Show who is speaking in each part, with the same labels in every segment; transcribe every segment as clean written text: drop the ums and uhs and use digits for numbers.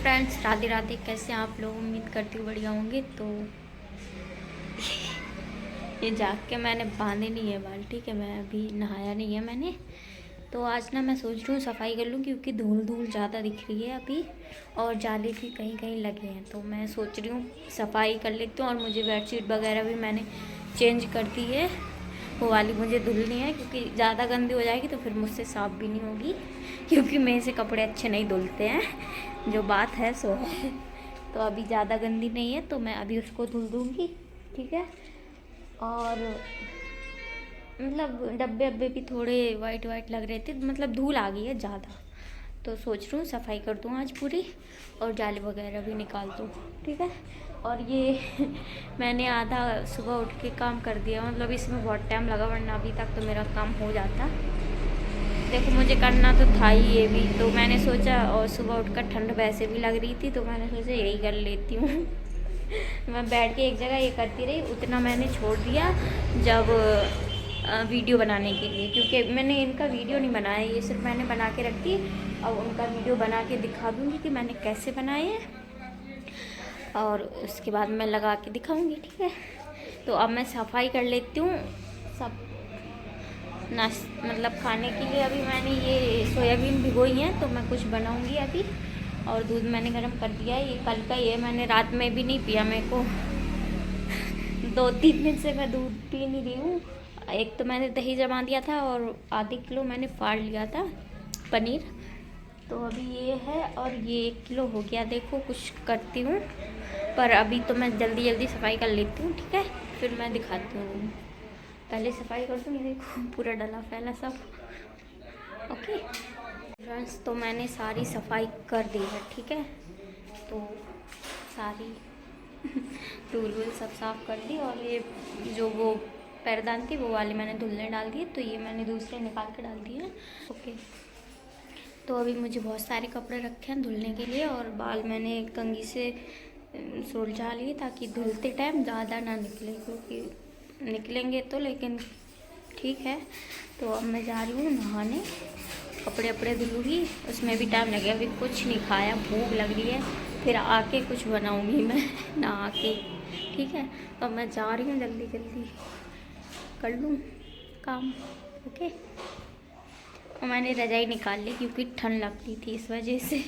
Speaker 1: Friends, Radhe Radhe. कैसे हैं आप लोग? उम्मीद करती हूँ बढ़िया होंगे। तो ये जाग के मैंने बांधे नहीं है बाल, ठीक है। मैं अभी नहाया नहीं है मैंने। तो आज ना मैं सोच रही हूँ सफाई कर लूँ, क्योंकि धूल धूल ज़्यादा दिख रही है अभी, और जाले भी कहीं कहीं लगे हैं। तो मैं सोच रही हूँ सफाई कर लेती हूँ। और मुझे बेडशीट वगैरह भी मैंने चेंज कर दी है, वो वाली मुझे धुलनी है, क्योंकि ज़्यादा गंदी हो जाएगी तो फिर मुझसे साफ़ भी नहीं होगी, क्योंकि मेरे से कपड़े अच्छे नहीं धुलते हैं। जो बात है सो है। तो अभी ज़्यादा गंदी नहीं है, तो मैं अभी उसको धुल दूँगी, ठीक है। और मतलब डब्बे अब्बे भी थोड़े वाइट वाइट लग रहे थे, मतलब धूल आ गई है ज़्यादा। तो सोच रही हूँ सफाई कर दूँ आज पूरी, और जाले वगैरह भी निकाल दूँ, ठीक है। और ये मैंने आधा सुबह उठ के काम कर दिया, मतलब इसमें बहुत टाइम लगा, वरना अभी तक तो मेरा काम हो जाता। देखो मुझे करना तो था ही ये भी, तो मैंने सोचा, और सुबह उठकर ठंड वैसे भी लग रही थी, तो मैंने सोचा यही कर लेती हूँ। मैं बैठ के एक जगह ये करती रही, उतना मैंने छोड़ दिया जब वीडियो बनाने के लिए, क्योंकि मैंने इनका वीडियो नहीं बनाया, ये सिर्फ मैंने बना के रख दी। अब उनका वीडियो बना के दिखा दूँगी कि मैंने कैसे बनाए हैं, और उसके बाद मैं लगा के दिखाऊँगी, ठीक है। तो अब मैं सफाई कर लेती हूँ सब मतलब खाने के लिए। अभी मैंने ये सोयाबीन भिगोई है, तो मैं कुछ बनाऊँगी अभी। और दूध मैंने गर्म कर दिया है, ये कल का ही है, मैंने रात में भी नहीं पिया। मेरे को 2-3 दिन से मैं दूध पी नहीं रही हूँ। एक तो मैंने दही जमा दिया था, और आधे किलो मैंने फाड़ लिया था पनीर। तो अभी ये है, और ये 1 किलो हो गया। देखो कुछ करती हूँ, पर अभी तो मैं जल्दी जल्दी सफाई कर लेती हूँ, ठीक है। फिर मैं दिखाती हूँ, पहले सफाई कर दूँ। ये देखो पूरा डला फैला सब, ओके फ्रेंड्स। तो मैंने सारी सफाई कर दी है, ठीक है। तो सारी टूल वूल सब साफ़ कर दी, और ये जो वो पैरदान थी वो वाले मैंने धुलने डाल दिए, तो ये मैंने दूसरे निकाल के डाल दिए हैं, ओके। तो अभी मुझे बहुत सारे कपड़े रखे हैं धुलने के लिए, और बाल मैंने कंघी से सुलझा लिए, ताकि धुलते टाइम ज़्यादा ना निकले, क्योंकि निकलेंगे तो, लेकिन ठीक है। तो अब मैं जा रही हूँ नहाने, कपड़े वपड़े धुलूँगी, उसमें भी टाइम लगेगा। अभी कुछ नहीं खाया, भूख लग रही है, फिर आके कुछ बनाऊँगी मैं नहा के, ठीक है। तो मैं जा रही हूँ, जल्दी जल्दी कर लूँ काम, ओके। और मैंने रजाई निकाल ली, क्योंकि ठंड लगती थी इस वजह से।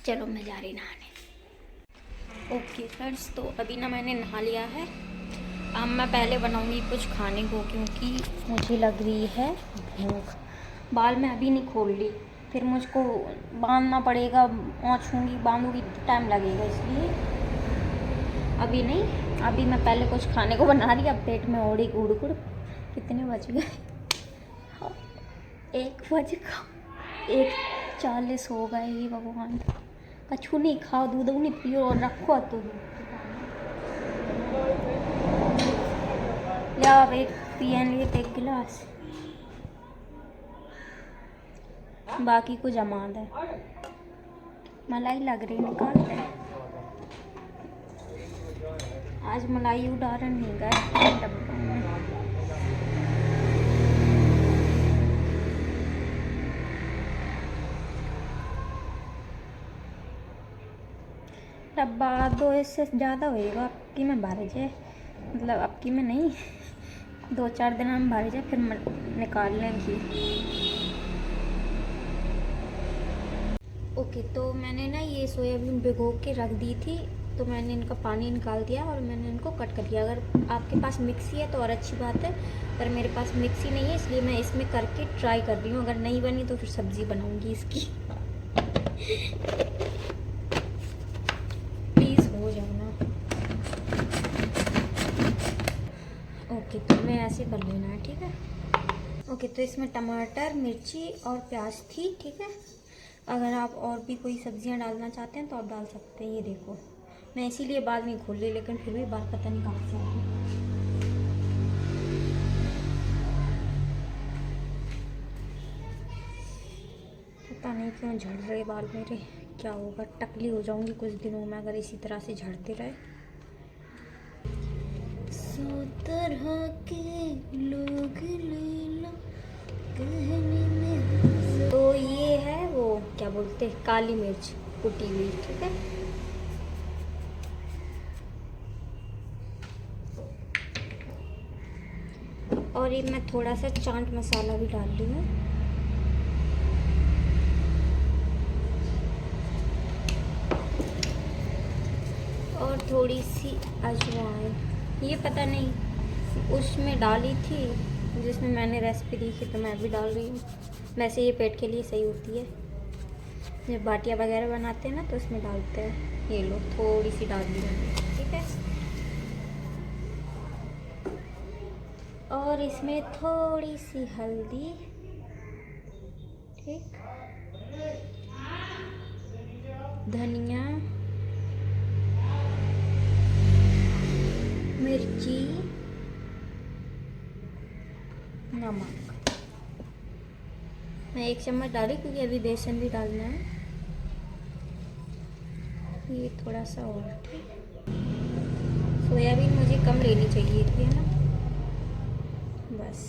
Speaker 1: चलो मैं जा रही नहाने, ओके फ्रेंड्स। तो अभी ना मैंने नहा लिया है। अब मैं पहले बनाऊंगी कुछ खाने को, क्योंकि मुझे लग रही है भूख। बाल मैं अभी नहीं खोल ली, फिर मुझको बांधना पड़ेगा, छूँगी बांधूंगी तो टाइम लगेगा, इसलिए अभी नहीं। अभी मैं पहले कुछ खाने को बना रही। अब पेट में ओढ़ी गुड़ गुड़। कितने बज गए? 1 बज का 1:40 हो गए। ये भगवान, कछु नहीं खाओ, दूध नहीं पियो, और रखो तो या एक पियन लिए 1 गिलास, बाकी को जमा दे। मलाई लग रही, निकाल दे। आज मलाई उदाहरण नहीं गए डब्बा में। डब्बा 2 इससे ज़्यादा होएगा, अब की में भर जाए, मतलब अब की में नहीं, 2-4 दिन में भर जाए, फिर निकाल लेंगी, ओके। तो मैंने ना ये सोयाबीन भिगो के रख दी थी, तो मैंने इनका पानी निकाल दिया, और मैंने इनको कट कर दिया। अगर आपके पास मिक्सी है तो और अच्छी बात है, पर मेरे पास मिक्सी नहीं है, इसलिए मैं इसमें करके ट्राई कर रही हूँ। अगर नहीं बनी तो फिर सब्ज़ी बनाऊँगी इसकी। प्लीज़ हो जाना, ओके। तो मैं ऐसे कर लेना है, ठीक है, ओके। तो इसमें टमाटर, मिर्ची और प्याज थी, ठीक है। अगर आप और भी कोई सब्जियां डालना चाहते हैं तो आप डाल सकते हैं। ये देखो, मैं इसीलिए बाल नहीं खोल रही, लेकिन फिर भी बाल पता नहीं कहाँ से आ गए। पता नहीं क्यों झड़ रहे बाल मेरे, क्या होगा, टकली हो जाऊंगी कुछ दिनों में अगर इसी तरह से झड़ते रहे। सो तरह के लोग ले लो कहने में। तो ये है वो क्या बोलते हैं, काली मिर्च कुटी हुई, ठीक है। और ये मैं थोड़ा सा चाट मसाला भी डाल रही हूँ। और थोड़ी सी अजवाइन, ये पता नहीं उसमें डाली थी जिसमें मैंने रेसिपी देखी, तो मैं भी डाल रही हूँ। वैसे ये पेट के लिए सही होती है, जब बाटियाँ वगैरह बनाते हैं ना तो उसमें डालते हैं। ये लो, थोड़ी सी डाल दी मैंने, ठीक है। और इसमें थोड़ी सी हल्दी, ठीक, धनिया, मिर्ची, नमक। मैं 1 चम्मच डाली क्योंकि अभी बेसन भी डालना है। ये थोड़ा सा और, ठीक। सोयाबीन मुझे कम लेनी चाहिए थी, है ना। बस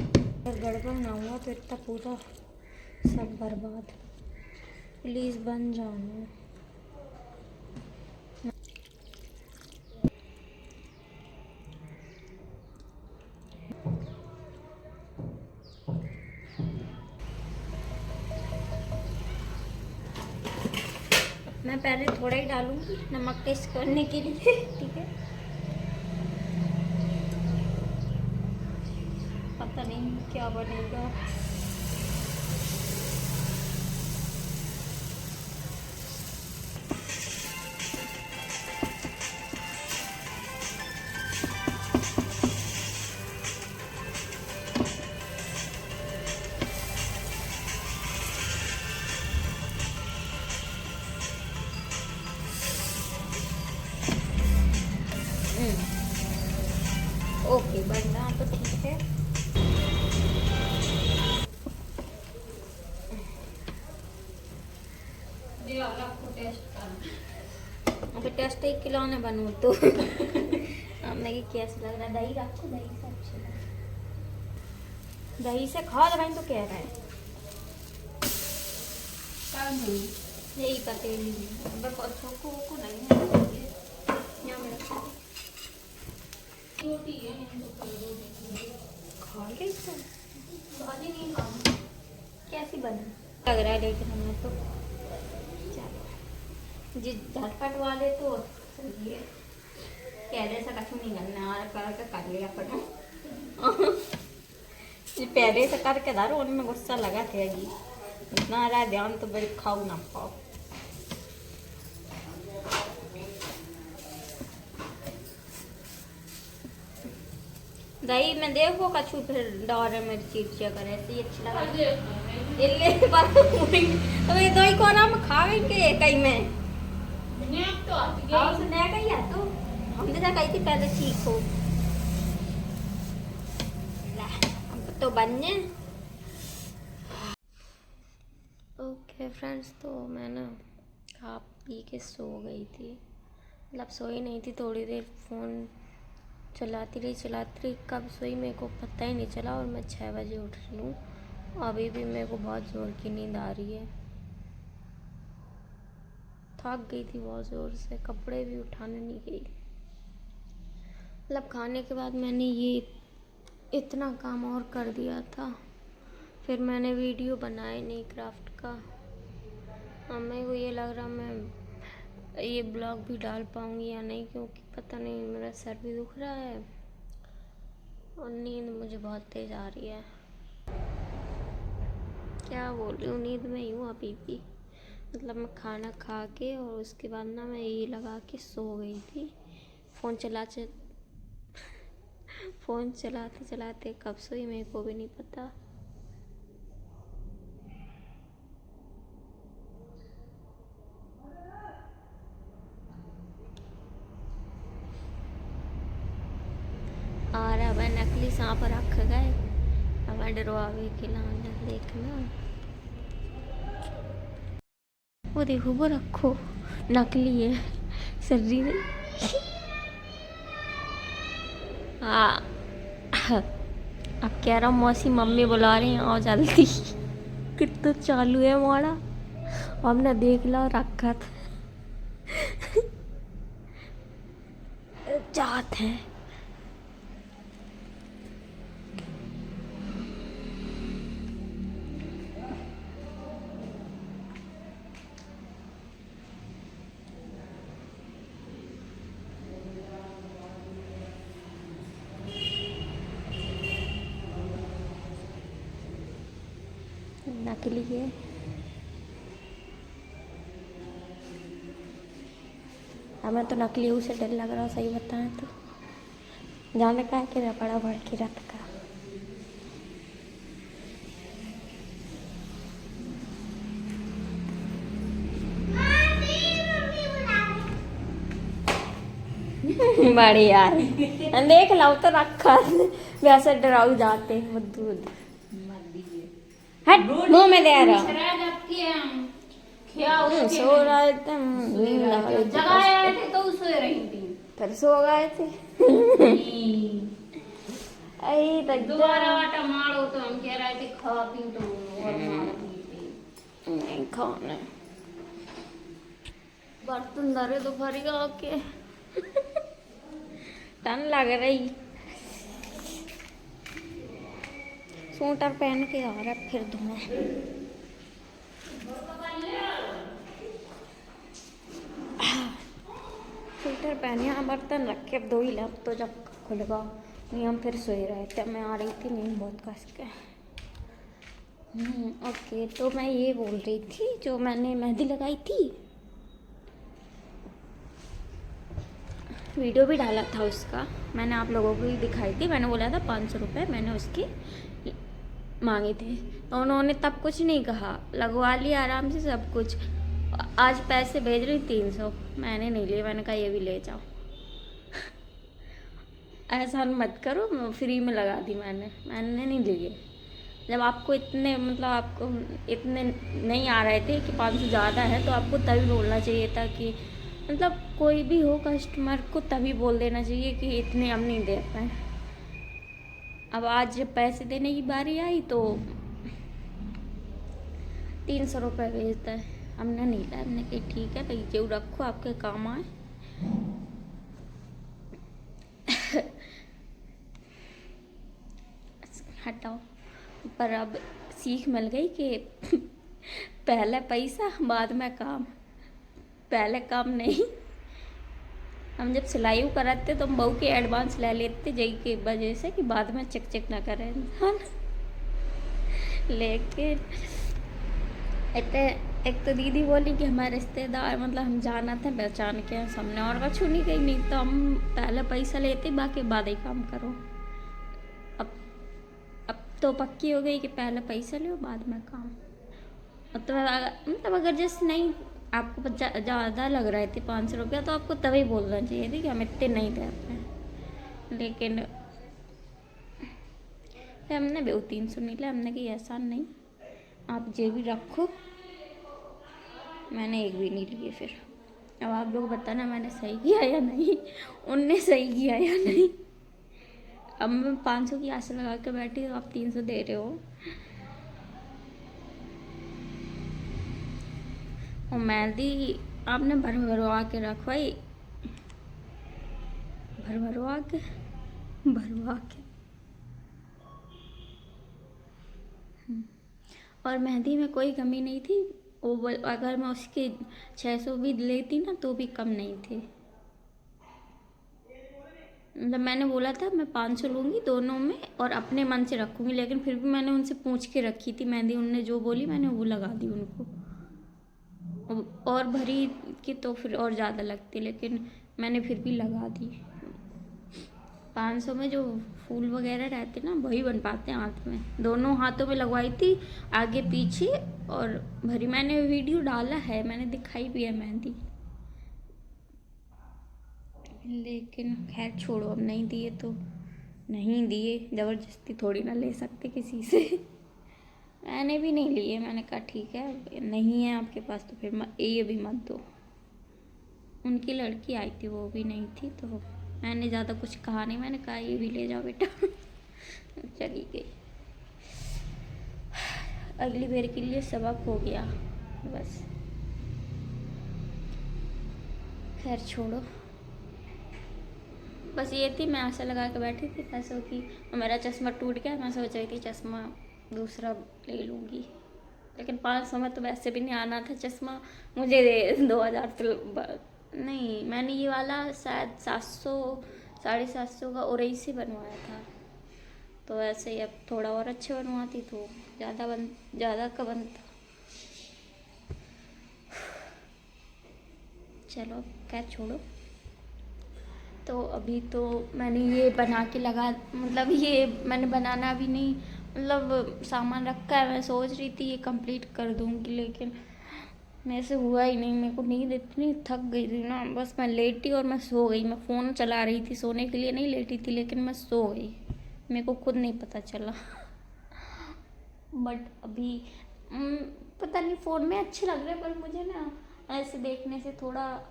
Speaker 1: अगर गड़बड़ ना हुआ तो इतना पूरा सब बर्बाद। प्लीज़ बन जाना। मैं पहले थोड़ा ही डालूंगी नमक टेस्ट करने के लिए, ठीक है। पता नहीं क्या बनेगा। ओके, बन रहा तो ठीक है। अभी टेस्ट ही खिलौने बनू तो हमने कि कैसा लग रहा है। दही रखो, दही से अच्छा लग, दही से खा भाई तो कह रहा है। यही पतेली को नहीं है, यहाँ में रखो। खा ले इसको, नहीं खाऊंगी। कैसी बनी लग रहा है, लेकिन हमें तो जी झटपट वाले तो सही है। पहले से कछु नहीं करना, और करके कर लिया अपन पहले से करके दारो, उनमें गुस्सा लगा थे जी इतना रहा ध्यान तो बड़ी खाओ ना खाओ। दही में देखो कछु फिर डॉर में चिड़चिया करे, ऐसे ही अच्छा लगा। तो ये दही को आराम खाएंगे कहीं में तो हम तो कही थी पहले ठीक हो तो बन जाए। ओके फ्रेंड्स, तो मैं ना खा पी के सो गई थी, मतलब सोई नहीं थी, थोड़ी देर फ़ोन चलाती रही। कब सोई मेरे को पता ही नहीं चला, और मैं 6 बजे उठ रही हूँ। अभी भी मेरे को बहुत ज़ोर की नींद आ रही है। थक गई थी बहुत ज़ोर से, कपड़े भी उठाने नहीं गई। मतलब खाने के बाद मैंने ये इतना काम और कर दिया था, फिर मैंने वीडियो बनाया नहीं क्राफ्ट का। अब मेरे को ये लग रहा मैं ये ब्लॉग भी डाल पाऊँगी या नहीं, क्योंकि पता नहीं, मेरा सर भी दुख रहा है और नींद मुझे बहुत तेज़ आ रही है। क्या बोल रही हूँ, नींद में ही हूँ अभी भी। मतलब मैं खाना खा के और उसके बाद ना मैं ये लगा के सो गई थी। फ़ोन चलाते चलाते कब सोई मेरे को भी नहीं पता। और अब नकली सांप रख गए, अब डरवावे खिलाना देखना। वो देखो, वो रखो, नकली है सर्दी में। हाँ अब कह रहा हूँ मौसी मम्मी बुला रही हैं, आओ जल्दी। कितना चालू है हमारा। हमने देख लो रखा था जात है। नकली है। हमें तो नकली उसे डर लग रहा, सही बताएं तो। जाने का है कि रपड़ा भर के रख का। बढ़िया है। देख लो तो रखा वैसे डराऊ जाते दूध हट मुंह में दे रहा सो रहे थे
Speaker 2: जगाए थे तो सो रही थी,
Speaker 1: फिर सो गए थे।
Speaker 2: दोबारा आटा मारो तो हम कह रहे थे खाती तो और मारती थी।
Speaker 1: नहीं खाना बर्तन धरे तो भरी के टन लग रही। सूटर पहन के आ रहा फिर धुएं। स्वेटर पहने यहाँ बर्तन रख के अब धो ही अब तो जब खुलेगा नहीं। हम फिर सोए रहे थे, मैं आ रही थी नींद बहुत कस के। ओके तो मैं ये बोल रही थी जो मैंने मेहंदी लगाई थी, वीडियो भी डाला था उसका, मैंने आप लोगों को ही दिखाई थी। मैंने बोला था 500 रुपये मैंने उसके मांगे थे, तो उन्होंने तब कुछ नहीं कहा, लगवा लिया आराम से सब कुछ। आज पैसे भेज रही 300, मैंने नहीं लिए, मैंने कहा ये भी ले जाओ। ऐसा मत करो, फ्री में लगा दी मैंने नहीं लिए। जब आपको इतने मतलब आपको इतने नहीं आ रहे थे कि 500 ज़्यादा है तो आपको तभी बोलना चाहिए था कि मतलब कोई भी हो कस्टमर को तभी बोल देना चाहिए कि इतने हम नहीं दे पाए। अब आज जब पैसे देने की बारी आई तो 300 रुपये भेजता है, हमने नहीं लिया। हमने कहा ठीक है भाई जो रखो आपके काम आए। हटाओ। पर अब सीख मिल गई कि पहले पैसा बाद में काम, पहले काम नहीं। हम जब सिलाई कराते तो हम बहू के एडवांस ले लेते जई की वजह से कि बाद में चेक चेक ना करें इंसान। लेकिन एक तो दीदी बोली कि हमारे रिश्तेदार मतलब हम जाना था पहचान के सामने और कछु नहीं गई, नहीं तो हम पहले पैसा लेते बाकी बाद ही काम करो। अब तो पक्की हो गई कि पहले पैसा लो बाद में काम। मतलब अगर जैसे नहीं आपको ज़्यादा लग रहे थे 500 रुपया तो आपको तभी बोलना चाहिए थी कि हम इतने नहीं दे पाए। लेकिन हमने भी 300 नहीं लिया, हमने कहा ऐसा नहीं आप जे भी रखो, मैंने एक भी नहीं लिए। फिर अब आप लोग बताना मैंने सही किया या नहीं, उनने सही किया या नहीं। अब मैं 500 की आशा लगा के बैठी तो आप 300 दे रहे हो। और मेहंदी आपने भरवा के रखवाई, भरवा के और मेहंदी में कोई कमी नहीं थी। वो अगर मैं उसके 600 भी लेती ना तो भी कम नहीं थे। मतलब मैंने बोला था मैं 500 लूँगी दोनों में और अपने मन से रखूँगी, लेकिन फिर भी मैंने उनसे पूछ के रखी थी मेहंदी। उनने जो बोली मैंने वो लगा दी उनको। और भरी की तो फिर और ज़्यादा लगती, लेकिन मैंने फिर भी लगा दी। 500 में जो फूल वगैरह रहते ना वही बन पाते हैं हाथ में। दोनों हाथों में लगवाई थी, आगे पीछे और भरी। मैंने वीडियो डाला है, मैंने दिखाई भी है मेहंदी। लेकिन खैर छोड़ो, अब नहीं दिए तो नहीं दिए, ज़बरदस्ती थोड़ी ना ले सकते किसी से। मैंने भी नहीं लिए, मैंने कहा ठीक है नहीं है आपके पास तो फिर ये भी मत दो। उनकी लड़की आई थी वो भी नहीं थी तो मैंने ज़्यादा कुछ कहा नहीं, मैंने कहा ये भी ले जाओ बेटा। चली गई। अगली बार के लिए सबक हो गया। बस। खैर छोड़ो, बस ये थी, मैं आशा लगा के बैठी थी पैसों की, और मेरा चश्मा टूट गया। मैं सोच रही थी चश्मा दूसरा ले लूँगी, लेकिन 500 में तो वैसे भी नहीं आना था चश्मा मुझे। 2000 तो नहीं, मैंने ये वाला शायद 700 750 का ओरई से बनवाया था। तो ऐसे ही अब थोड़ा और अच्छे बनवाती तो ज़्यादा का बनता। चलो अब क्या, छोड़ो। तो अभी तो मैंने ये बना के लगा, मतलब ये मैंने बनाना भी नहीं, मतलब सामान रखा है। मैं सोच रही थी ये कंप्लीट कर दूंगी, लेकिन मेरे से हुआ ही नहीं। मेरे को नींद इतनी थक गई थी ना, बस मैं लेटी और मैं सो गई। मैं फ़ोन चला रही थी, सोने के लिए नहीं लेटी थी, लेकिन मैं सो गई, मेरे को खुद नहीं पता चला। बट अभी पता नहीं, फ़ोन में अच्छे लग रहे, पर मुझे ना ऐसे देखने से थोड़ा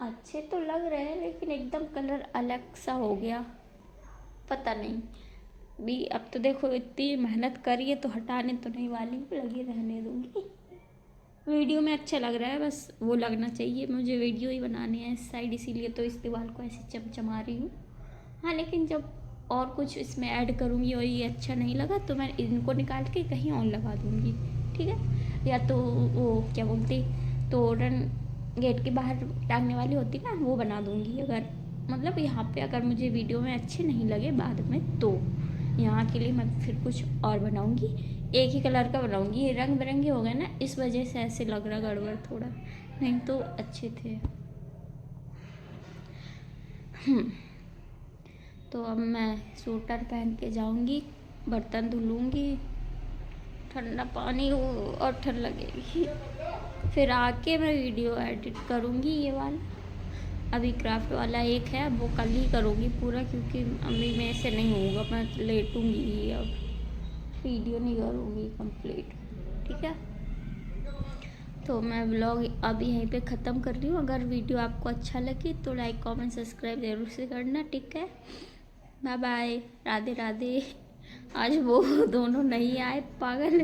Speaker 1: अच्छे तो लग रहे हैं, लेकिन एकदम कलर अलग सा हो गया, पता नहीं। भी अब तो देखो, इतनी मेहनत करी है तो हटाने तो नहीं वाली हूँ, लगी रहने दूंगी। वीडियो में अच्छा लग रहा है, बस वो लगना चाहिए। मुझे वीडियो ही बनानी है इस साइड, इसीलिए तो इस दीवार को ऐसे चमचमा रही हूँ। हाँ, लेकिन जब और कुछ इसमें ऐड करूँगी और ये अच्छा नहीं लगा तो मैं इनको निकाल के कहीं और लगा दूँगी, ठीक है। या तो वो क्या बोलते, तोरण गेट के बाहर टांगने वाली होती ना, वो बना दूँगी। अगर मतलब यहाँ पे अगर मुझे वीडियो में अच्छे नहीं लगे बाद में, तो यहाँ के लिए मैं फिर कुछ और बनाऊँगी, एक ही कलर का बनाऊँगी। ये रंग बिरंगे हो गए ना, इस वजह से ऐसे लग रहा गड़बड़ थोड़ा, नहीं तो अच्छे थे। तो अब मैं स्वेटर पहन के जाऊँगी, बर्तन धुलूँगी, ठंडा पानी और ठंड लगेगी, फिर आके मैं वीडियो एडिट करूँगी ये वाला। अभी क्राफ्ट वाला एक है, वो कल ही करूँगी पूरा, क्योंकि अभी मेरे से नहीं होगा, मैं लेटूँगी ही, अब वीडियो नहीं करूँगी कंप्लीट, ठीक है। तो मैं व्लॉग अभी यहीं पे ख़त्म कर रही हूँ। अगर वीडियो आपको अच्छा लगे तो लाइक कमेंट सब्सक्राइब ज़रूर से करना, ठीक है। Bye bye, Radhe Radhe. आज वो दोनों नहीं आए पागल,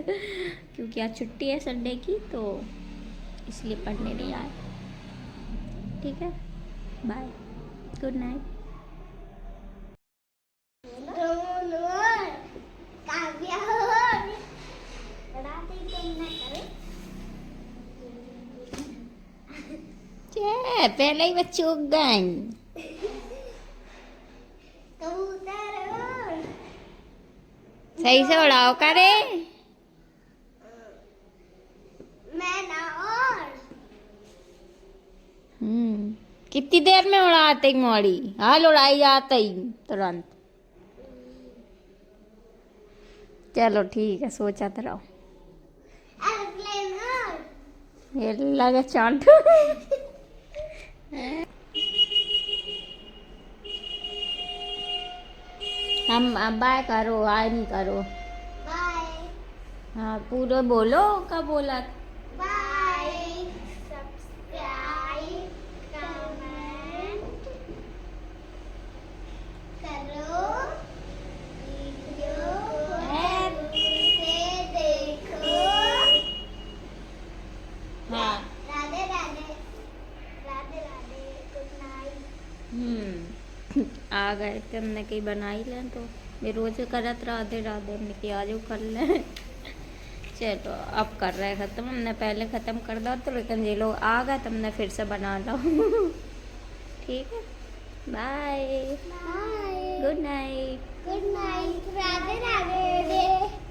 Speaker 1: क्योंकि आज छुट्टी है संडे की, तो इसलिए पढ़ने नहीं आए, ठीक है। Bye, good night. पहले ही बच्चे उग गए। सही से उड़ाओ करे। कितनी देर में उड़ाते मोड़ी, हाल उड़ाई जाते ही तुरंत। चलो ठीक है, सोचा तो रहो। ये लगे चांट। हम बाय करो, आए नहीं करो। बाय। हाँ पूरा बोलो, कब बोला? बाय, सब्सक्राइब, कमेंट करो, वीडियो से देखो। हाँ, राधे राधे, राधे राधे, गुड नाइट। आ गए थे, हमने कहीं बना ही लें, तो मैं रोज करत राधे राधे, हमने कि आज कर लें। चलो अब कर रहे हैं ख़त्म, हमने पहले ख़त्म कर दो, तो लेकिन ये लोग आ गए तो हमने फिर से बना लो। ठीक है, bye, good night, good night, Radhe Radhe.